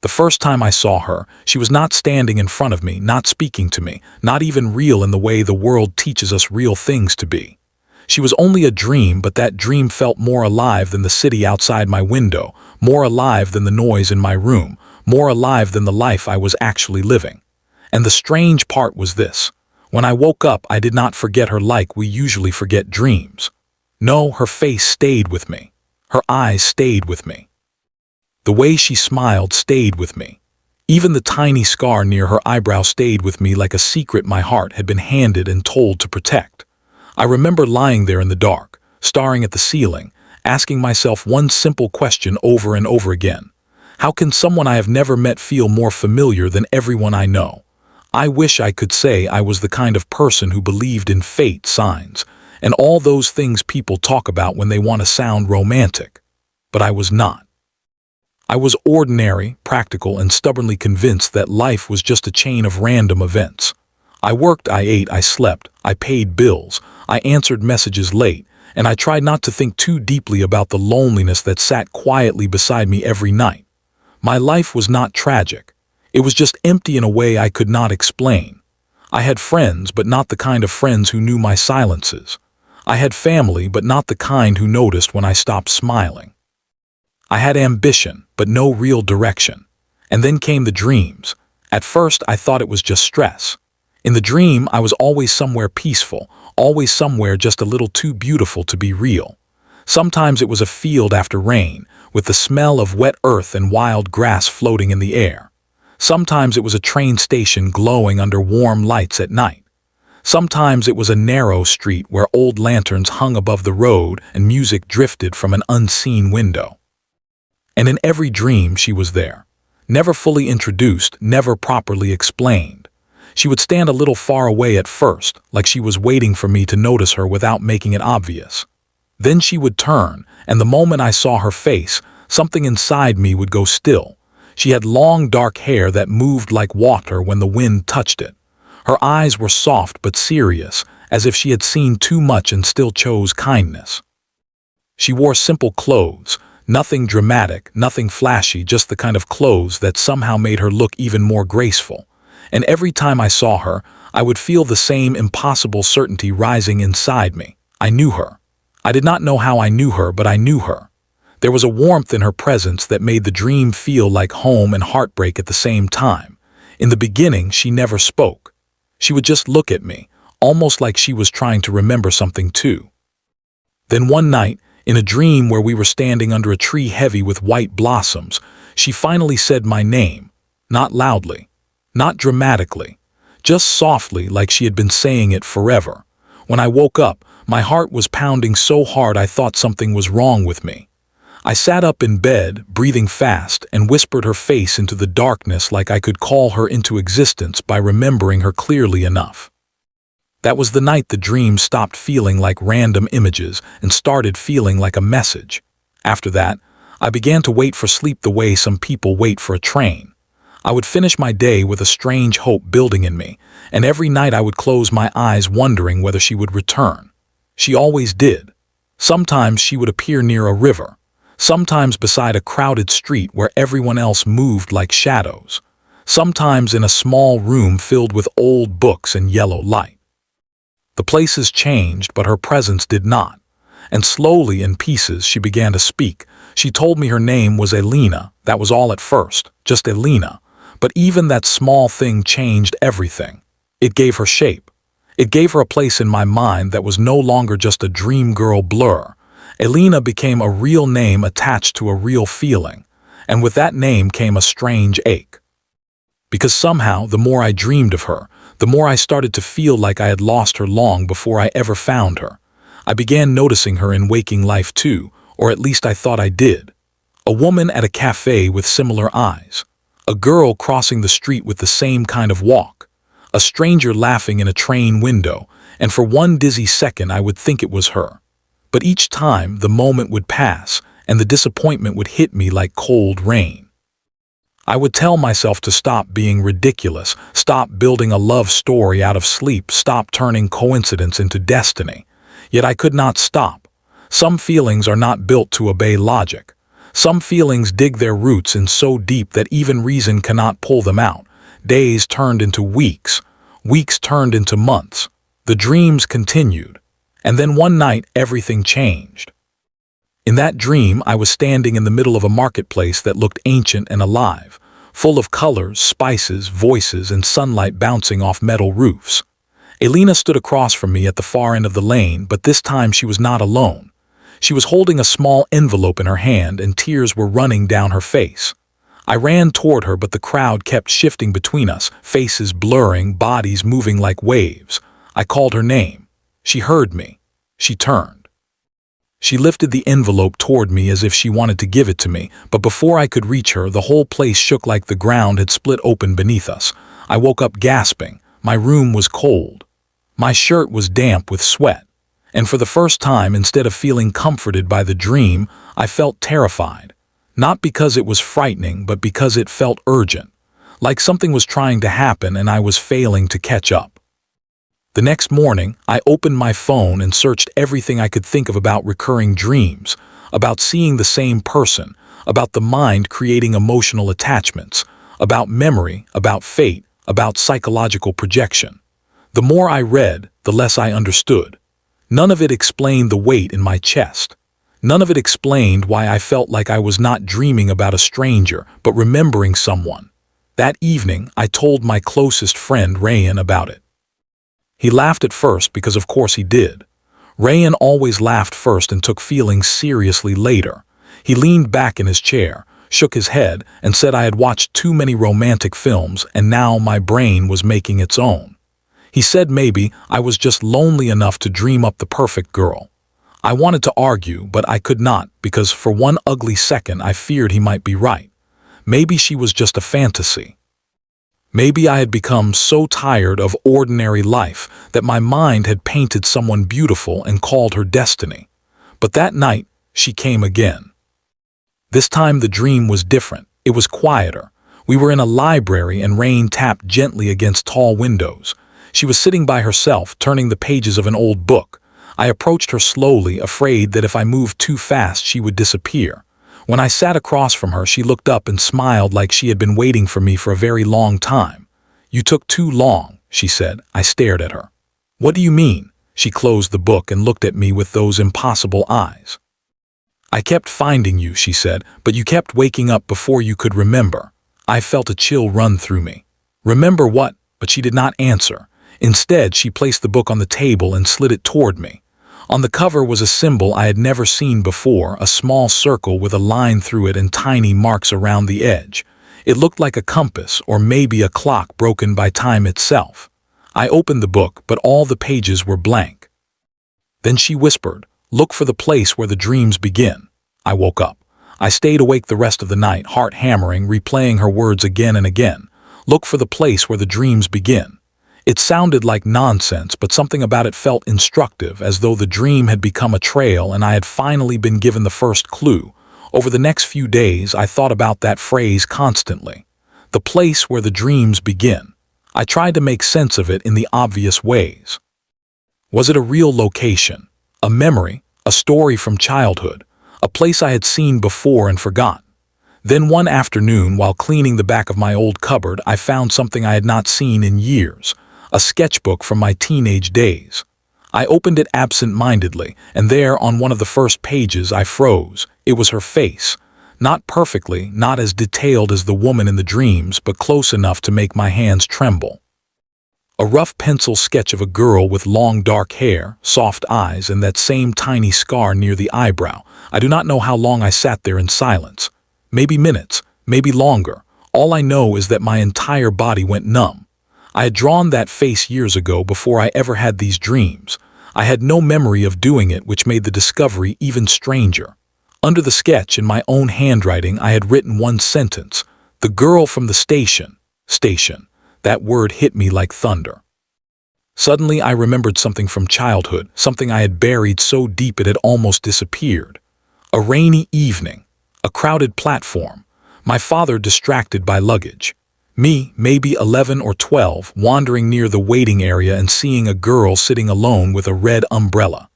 The first time I saw her, she was not standing in front of me, not speaking to me, not even real in the way the world teaches us real things to be. She was only a dream, but that dream felt more alive than the city outside my window, more alive than the noise in my room, more alive than the life I was actually living. And the strange part was this. When I woke up, I did not forget her like we usually forget dreams. No, her face stayed with me. Her eyes stayed with me. The way she smiled stayed with me. Even the tiny scar near her eyebrow stayed with me like a secret my heart had been handed and told to protect. I remember lying there in the dark, staring at the ceiling, asking myself one simple question over and over again. How can someone I have never met feel more familiar than everyone I know? I wish I could say I was the kind of person who believed in fate, signs, and all those things people talk about when they want to sound romantic. But I was not. I was ordinary, practical, and stubbornly convinced that life was just a chain of random events. I worked, I ate, I slept, I paid bills, I answered messages late, and I tried not to think too deeply about the loneliness that sat quietly beside me every night. My life was not tragic. It was just empty in a way I could not explain. I had friends, but not the kind of friends who knew my silences. I had family, but not the kind who noticed when I stopped smiling. I had ambition, but no real direction. And then came the dreams. At first, I thought it was just stress. In the dream, I was always somewhere peaceful, always somewhere just a little too beautiful to be real. Sometimes it was a field after rain, with the smell of wet earth and wild grass floating in the air. Sometimes it was a train station glowing under warm lights at night. Sometimes it was a narrow street where old lanterns hung above the road and music drifted from an unseen window. And in every dream she was there, never fully introduced, never properly explained. She would stand a little far away at first, like she was waiting for me to notice her without making it obvious. Then she would turn, and the moment I saw her face, something inside me would go still. She had long dark hair that moved like water when the wind touched it. Her eyes were soft but serious, as if she had seen too much and still chose kindness. She wore simple clothes, nothing dramatic, nothing flashy, just the kind of clothes that somehow made her look even more graceful. And every time I saw her, I would feel the same impossible certainty rising inside me. I knew her. I did not know how I knew her, but I knew her. There was a warmth in her presence that made the dream feel like home and heartbreak at the same time. In the beginning, she never spoke. She would just look at me, almost like she was trying to remember something too. Then one night, in a dream where we were standing under a tree heavy with white blossoms, she finally said my name, not loudly, not dramatically, just softly like she had been saying it forever. When I woke up, my heart was pounding so hard I thought something was wrong with me. I sat up in bed, breathing fast, and whispered her face into the darkness like I could call her into existence by remembering her clearly enough. That was the night the dream stopped feeling like random images and started feeling like a message. After that, I began to wait for sleep the way some people wait for a train. I would finish my day with a strange hope building in me, and every night I would close my eyes wondering whether she would return. She always did. Sometimes she would appear near a river, sometimes beside a crowded street where everyone else moved like shadows, sometimes in a small room filled with old books and yellow light. The places changed, but her presence did not, and slowly in pieces she began to speak. She told me her name was Elena. That was all at first, just Elena. But even that small thing changed everything. It gave her shape. It gave her a place in my mind that was no longer just a dream girl blur. Elena became a real name attached to a real feeling, and with that name came a strange ache. Because somehow, the more I dreamed of her, the more I started to feel like I had lost her long before I ever found her. I began noticing her in waking life too, or at least I thought I did. A woman at a cafe with similar eyes. A girl crossing the street with the same kind of walk. A stranger laughing in a train window, and for one dizzy second I would think it was her. But each time, the moment would pass, and the disappointment would hit me like cold rain. I would tell myself to stop being ridiculous, stop building a love story out of sleep, stop turning coincidence into destiny. Yet I could not stop. Some feelings are not built to obey logic. Some feelings dig their roots in so deep that even reason cannot pull them out. Days turned into weeks. Weeks turned into months. The dreams continued. And then one night, everything changed. In that dream, I was standing in the middle of a marketplace that looked ancient and alive, full of colors, spices, voices, and sunlight bouncing off metal roofs. Elena stood across from me at the far end of the lane, but this time she was not alone. She was holding a small envelope in her hand, and tears were running down her face. I ran toward her, but the crowd kept shifting between us, faces blurring, bodies moving like waves. I called her name. She heard me. She turned. She lifted the envelope toward me as if she wanted to give it to me, but before I could reach her, the whole place shook like the ground had split open beneath us. I woke up gasping. My room was cold. My shirt was damp with sweat. And for the first time, instead of feeling comforted by the dream, I felt terrified. Not because it was frightening, but because it felt urgent. Like something was trying to happen and I was failing to catch up. The next morning, I opened my phone and searched everything I could think of about recurring dreams, about seeing the same person, about the mind creating emotional attachments, about memory, about fate, about psychological projection. The more I read, the less I understood. None of it explained the weight in my chest. None of it explained why I felt like I was not dreaming about a stranger, but remembering someone. That evening, I told my closest friend, Rayan, about it. He laughed at first because of course he did. Rayan always laughed first and took feelings seriously later. He leaned back in his chair, shook his head, and said I had watched too many romantic films and now my brain was making its own. He said maybe I was just lonely enough to dream up the perfect girl. I wanted to argue, but I could not because for one ugly second I feared he might be right. Maybe she was just a fantasy. Maybe I had become so tired of ordinary life that my mind had painted someone beautiful and called her destiny. But that night, she came again. This time the dream was different. It was quieter. We were in a library and rain tapped gently against tall windows. She was sitting by herself, turning the pages of an old book. I approached her slowly, afraid that if I moved too fast she would disappear. When I sat across from her, she looked up and smiled like she had been waiting for me for a very long time. "You took too long," she said. I stared at her. "What do you mean?" She closed the book and looked at me with those impossible eyes. "I kept finding you," she said, "but you kept waking up before you could remember." I felt a chill run through me. "Remember what?" But she did not answer. Instead, she placed the book on the table and slid it toward me. On the cover was a symbol I had never seen before, a small circle with a line through it and tiny marks around the edge. It looked like a compass or maybe a clock broken by time itself. I opened the book, but all the pages were blank. Then she whispered, "Look for the place where the dreams begin." I woke up. I stayed awake the rest of the night, heart hammering, replaying her words again and again. "Look for the place where the dreams begin." It sounded like nonsense, but something about it felt instructive, as though the dream had become a trail and I had finally been given the first clue. Over the next few days, I thought about that phrase constantly. The place where the dreams begin. I tried to make sense of it in the obvious ways. Was it a real location? A memory? A story from childhood? A place I had seen before and forgotten? Then one afternoon, while cleaning the back of my old cupboard, I found something I had not seen in years. A sketchbook from my teenage days. I opened it absent-mindedly, and there, on one of the first pages, I froze. It was her face. Not perfectly, not as detailed as the woman in the dreams, but close enough to make my hands tremble. A rough pencil sketch of a girl with long dark hair, soft eyes, and that same tiny scar near the eyebrow. I do not know how long I sat there in silence. Maybe minutes, maybe longer. All I know is that my entire body went numb. I had drawn that face years ago before I ever had these dreams. I had no memory of doing it, which made the discovery even stranger. Under the sketch, in my own handwriting, I had written one sentence. "The girl from the station." Station. That word hit me like thunder. Suddenly I remembered something from childhood, something I had buried so deep it had almost disappeared. A rainy evening. A crowded platform. My father distracted by luggage. Me, maybe 11 or 12, wandering near the waiting area and seeing a girl sitting alone with a red umbrella.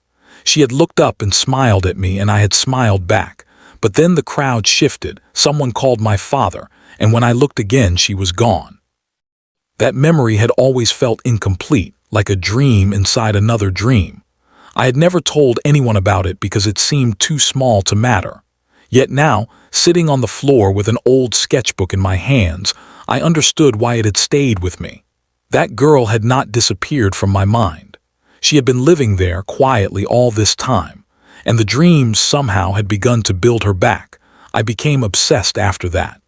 She had looked up and smiled at me, and I had smiled back, But then the crowd shifted, someone called my father, and when I looked again she was gone. That memory had always felt incomplete, like a dream inside another dream. I had never told anyone about it because it seemed too small to matter. Yet now, sitting on the floor with an old sketchbook in my hands, I understood why it had stayed with me. That girl had not disappeared from my mind. She had been living there quietly all this time, and the dreams somehow had begun to build her back. I became obsessed after that.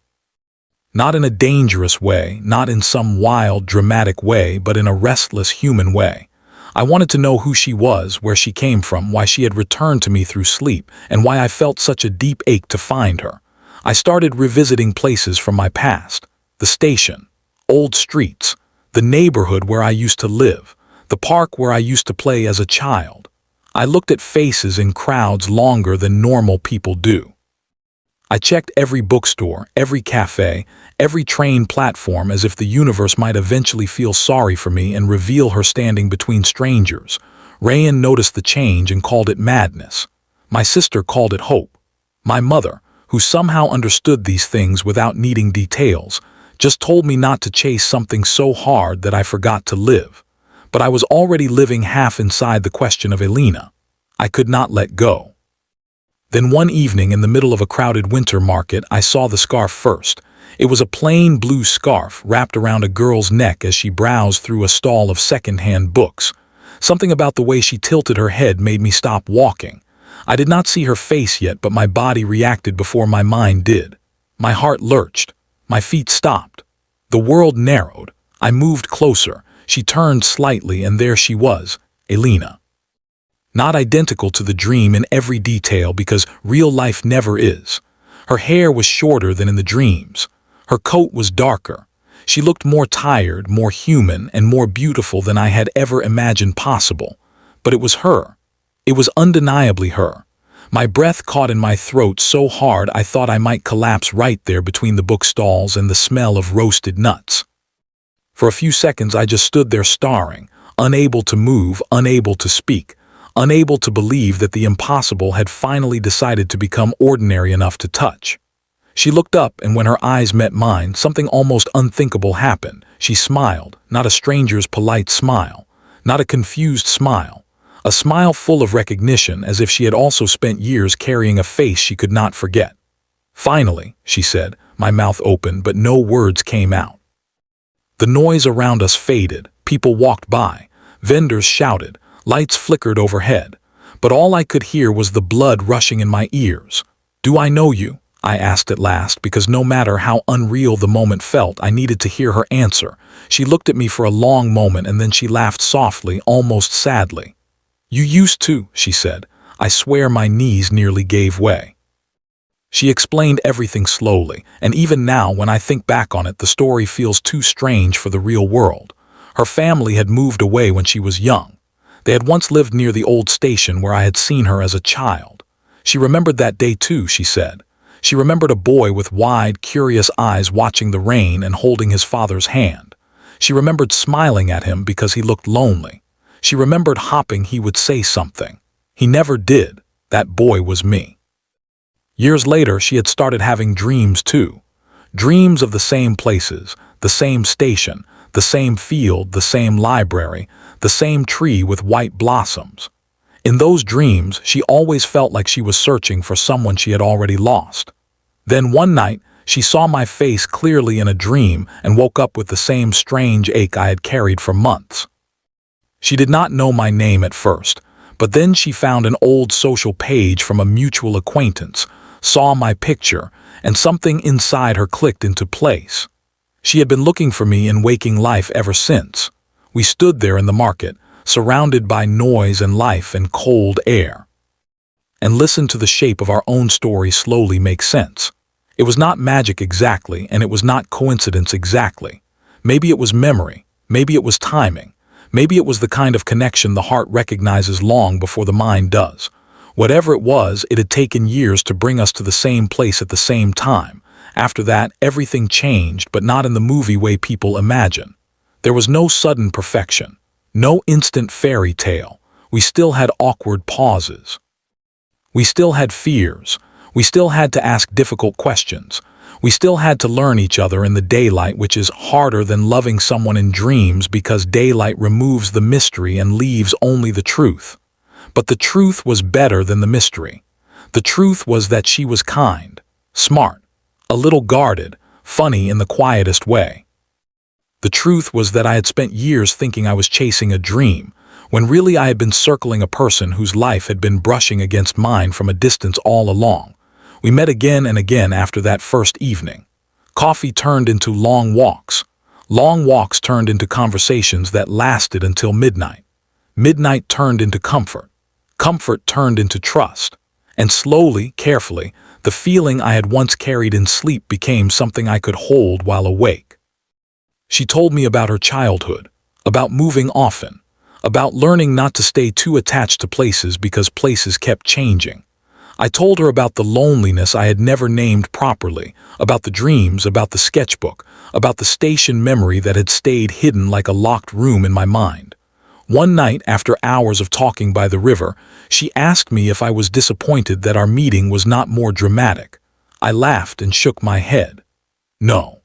Not in a dangerous way, not in some wild, dramatic way, but in a restless human way. I wanted to know who she was, where she came from, why she had returned to me through sleep, and why I felt such a deep ache to find her. I started revisiting places from my past. The station, old streets, the neighborhood where I used to live, the park where I used to play as a child. I looked at faces in crowds longer than normal people do. I checked every bookstore, every cafe, every train platform as if the universe might eventually feel sorry for me and reveal her standing between strangers. Rayan noticed the change and called it madness. My sister called it hope. My mother, who somehow understood these things without needing details, just told me not to chase something so hard that I forgot to live. But I was already living half inside the question of Elena. I could not let go. Then one evening in the middle of a crowded winter market, I saw the scarf first. It was a plain blue scarf wrapped around a girl's neck as she browsed through a stall of second-hand books. Something about the way she tilted her head made me stop walking. I did not see her face yet, but my body reacted before my mind did. My heart lurched. My feet stopped. The world narrowed. I moved closer. She turned slightly, and there she was, Elena. Not identical to the dream in every detail, because real life never is. Her hair was shorter than in the dreams. Her coat was darker. She looked more tired, more human, and more beautiful than I had ever imagined possible. But it was her. It was undeniably her. My breath caught in my throat so hard I thought I might collapse right there between the bookstalls and the smell of roasted nuts. For a few seconds I just stood there staring, unable to move, unable to speak, unable to believe that the impossible had finally decided to become ordinary enough to touch. She looked up, and when her eyes met mine, something almost unthinkable happened. She smiled, not a stranger's polite smile, not a confused smile, a smile full of recognition, as if she had also spent years carrying a face she could not forget. "Finally," she said, my mouth open, but no words came out. The noise around us faded, people walked by, vendors shouted, lights flickered overhead, but all I could hear was the blood rushing in my ears. "Do I know you?" I asked at last, because no matter how unreal the moment felt, I needed to hear her answer. She looked at me for a long moment, and then she laughed softly, almost sadly. "You used to," she said. I swear my knees nearly gave way. She explained everything slowly, and even now when I think back on it, the story feels too strange for the real world. Her family had moved away when she was young. They had once lived near the old station where I had seen her as a child. She remembered that day too, she said. She remembered a boy with wide, curious eyes watching the rain and holding his father's hand. She remembered smiling at him because he looked lonely. She remembered hoping he would say something. He never did. That boy was me. Years later, she had started having dreams too. Dreams of the same places, the same station, the same field, the same library, the same tree with white blossoms. In those dreams, she always felt like she was searching for someone she had already lost. Then one night, she saw my face clearly in a dream and woke up with the same strange ache I had carried for months. She did not know my name at first, but then she found an old social page from a mutual acquaintance, saw my picture, and something inside her clicked into place. She had been looking for me in waking life ever since. We stood there in the market, surrounded by noise and life and cold air, and listened to the shape of our own story slowly make sense. It was not magic exactly, and it was not coincidence exactly. Maybe it was memory, maybe it was timing, maybe it was the kind of connection the heart recognizes long before the mind does. Whatever it was, it had taken years to bring us to the same place at the same time. After that, everything changed, but not in the movie way people imagine. There was no sudden perfection, no instant fairy tale. We still had awkward pauses. We still had fears. We still had to ask difficult questions. We still had to learn each other in the daylight, which is harder than loving someone in dreams because daylight removes the mystery and leaves only the truth. But the truth was better than the mystery. The truth was that she was kind, smart, a little guarded, funny in the quietest way. The truth was that I had spent years thinking I was chasing a dream, when really I had been circling a person whose life had been brushing against mine from a distance all along. We met again and again after that first evening. Coffee turned into long walks. Long walks turned into conversations that lasted until midnight. Midnight turned into comfort. Comfort turned into trust. And slowly, carefully, the feeling I had once carried in sleep became something I could hold while awake. She told me about her childhood, about moving often, about learning not to stay too attached to places because places kept changing. I told her about the loneliness I had never named properly, about the dreams, about the sketchbook, about the station memory that had stayed hidden like a locked room in my mind. One night, after hours of talking by the river, she asked me if I was disappointed that our meeting was not more dramatic. I laughed and shook my head. No.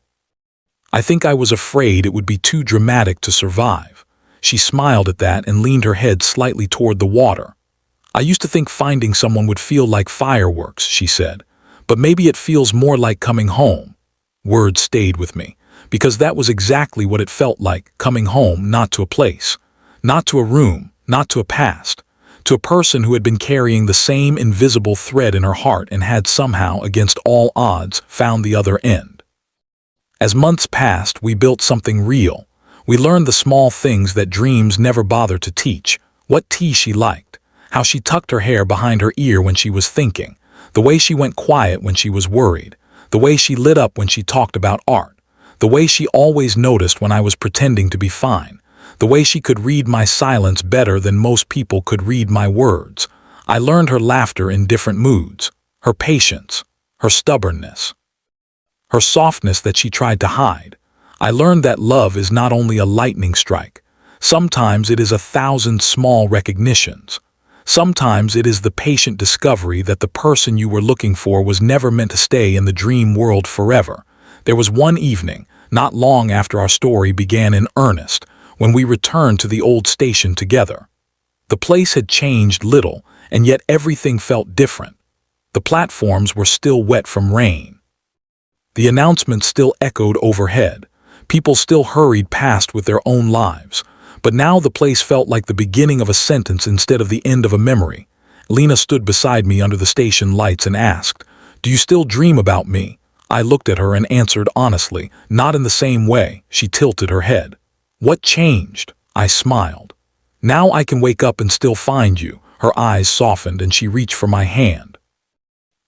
I think I was afraid it would be too dramatic to survive. She smiled at that and leaned her head slightly toward the water. I used to think finding someone would feel like fireworks, she said, but maybe it feels more like coming home. Words stayed with me, because that was exactly what it felt like, coming home, not to a place, not to a room, not to a past, to a person who had been carrying the same invisible thread in her heart and had somehow, against all odds, found the other end. As months passed, we built something real. We learned the small things that dreams never bother to teach, what tea she liked, how she tucked her hair behind her ear when she was thinking, the way she went quiet when she was worried, the way she lit up when she talked about art, the way she always noticed when I was pretending to be fine, the way she could read my silence better than most people could read my words. I learned her laughter in different moods, her patience, her stubbornness, her softness that she tried to hide. I learned that love is not only a lightning strike. Sometimes it is 1,000 small recognitions. Sometimes it is the patient discovery that the person you were looking for was never meant to stay in the dream world forever. There was one evening, not long after our story began in earnest, when we returned to the old station together. The place had changed little, and yet everything felt different. The platforms were still wet from rain. The announcements still echoed overhead. People still hurried past with their own lives. But now the place felt like the beginning of a sentence instead of the end of a memory. Lena stood beside me under the station lights and asked, "Do you still dream about me?" I looked at her and answered honestly, not in the same way. She tilted her head. "What changed?" I smiled. "Now I can wake up and still find you." Her eyes softened and she reached for my hand.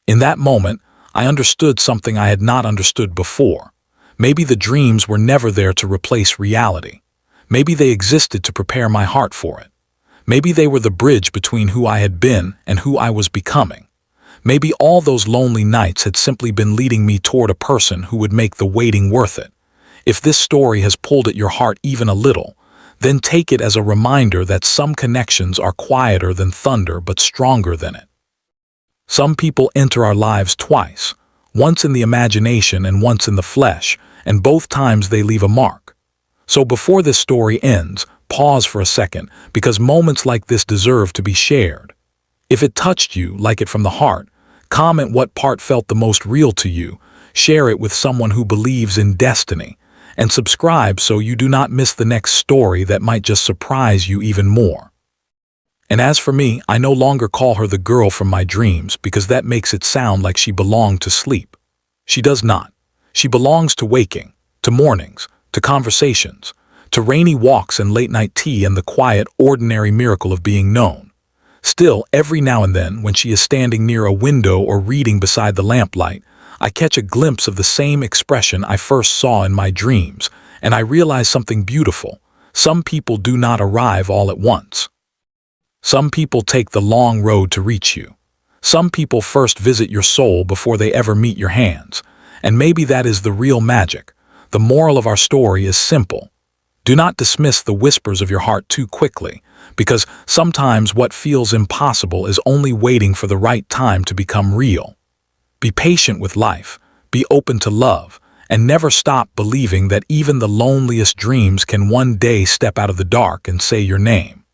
In that moment, I understood something I had not understood before. Maybe the dreams were never there to replace reality. Maybe they existed to prepare my heart for it. Maybe they were the bridge between who I had been and who I was becoming. Maybe all those lonely nights had simply been leading me toward a person who would make the waiting worth it. If this story has pulled at your heart even a little, then take it as a reminder that some connections are quieter than thunder but stronger than it. Some people enter our lives twice, once in the imagination and once in the flesh, and both times they leave a mark. So before this story ends, pause for a second, because moments like this deserve to be shared. If it touched you, like it from the heart, comment what part felt the most real to you, share it with someone who believes in destiny, and subscribe so you do not miss the next story that might just surprise you even more. And as for me, I no longer call her the girl from my dreams because that makes it sound like she belonged to sleep. She does not. She belongs to waking, to mornings, to conversations, to rainy walks and late-night tea and the quiet, ordinary miracle of being known. Still, every now and then, when she is standing near a window or reading beside the lamplight, I catch a glimpse of the same expression I first saw in my dreams, and I realize something beautiful. Some people do not arrive all at once. Some people take the long road to reach you. Some people first visit your soul before they ever meet your hands, and maybe that is the real magic. The moral of our story is simple. Do not dismiss the whispers of your heart too quickly, because sometimes what feels impossible is only waiting for the right time to become real. Be patient with life, be open to love, and never stop believing that even the loneliest dreams can one day step out of the dark and say your name.